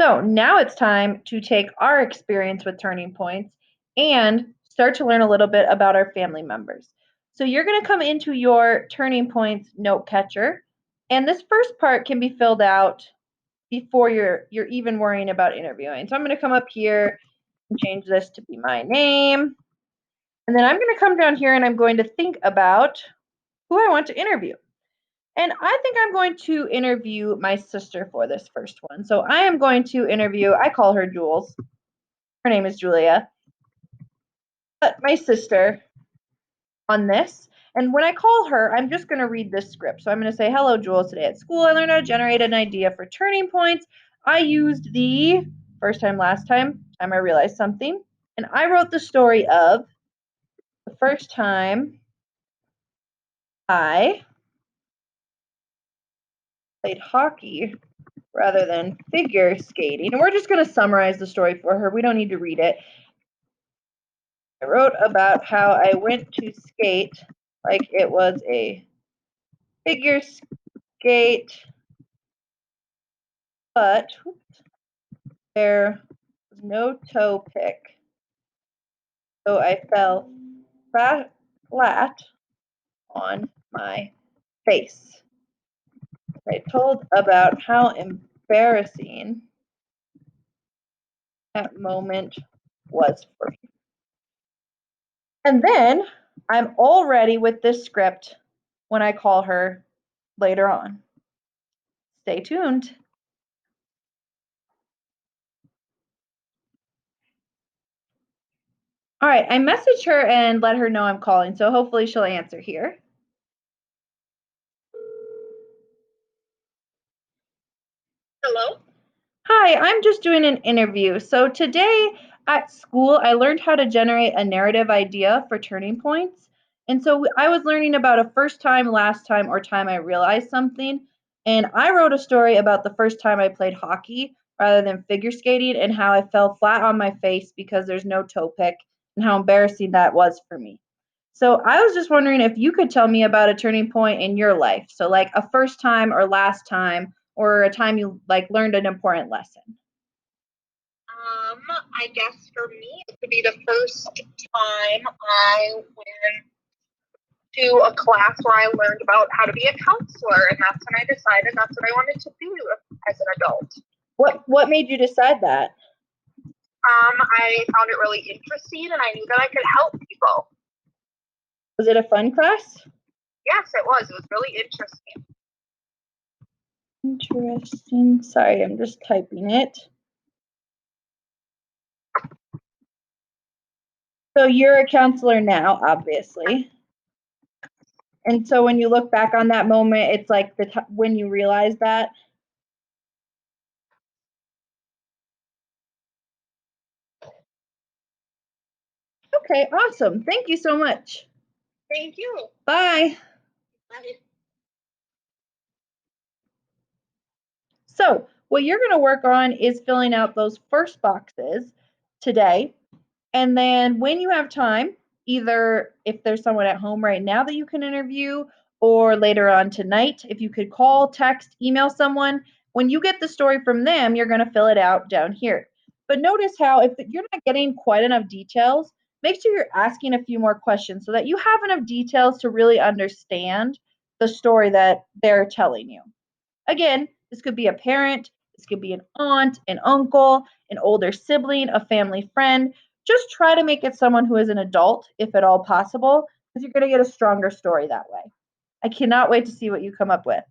So now it's time to take our experience with turning points and start to learn a little bit about our family members. So you're going to come into your turning points note catcher, and this first part can be filled out before you're even worrying about interviewing. So I'm going to come up here and change this to be my name. And then I'm going to come down here and I'm going to think about who I want to interview. And I think I'm going to interview my sister for this first one. So I am going to interview, I call her Jules. Her name is Julia. But my sister on this. And when I call her, I'm just going to read this script. So I'm going to say, hello, Jules. Today at school, I learned how to generate an idea for turning points. I used the first time, last time I realized something. And I wrote the story of the first time I played hockey rather than figure skating. And we're just going to summarize the story for her. We don't need to read it. I wrote about how I went to skate like it was a figure skate, but there was no toe pick. So I fell flat on my face. I told about how embarrassing that moment was for me. And then I'm all ready with this script when I call her later on. Stay tuned. All right, I messaged her and let her know I'm calling, so hopefully she'll answer here. Hello? Hi, I'm just doing an interview. So today at school, I learned how to generate a narrative idea for turning points. And so I was learning about a first time, last time, or time I realized something. And I wrote a story about the first time I played hockey rather than figure skating and how I fell flat on my face because there's no toe pick and how embarrassing that was for me. So I was just wondering if you could tell me about a turning point in your life. So like a first time or last time or a time you like learned an important lesson. I guess for me, it would be the first time I went to a class where I learned about how to be a counselor, and that's when I decided that's what I wanted to do as an adult. What made you decide that? I found it really interesting, and I knew that I could help people. Was it a fun class? Yes, it was. It was really interesting. Interesting. Sorry, I'm just typing it. So you're a counselor now, obviously. And so when you look back on that moment, it's like when you realize that. Okay, awesome. Thank you so much. Thank you. Bye. Bye. So what you're going to work on is filling out those first boxes today. And then when you have time, either if there's someone at home right now that you can interview, or later on tonight, if you could call, text, email someone, when you get the story from them, you're going to fill it out down here. But notice how if you're not getting quite enough details, make sure you're asking a few more questions so that you have enough details to really understand the story that they're telling you. Again, this could be a parent, this could be an aunt, an uncle, an older sibling, a family friend. Just try to make it someone who is an adult, if at all possible, because you're going to get a stronger story that way. I cannot wait to see what you come up with.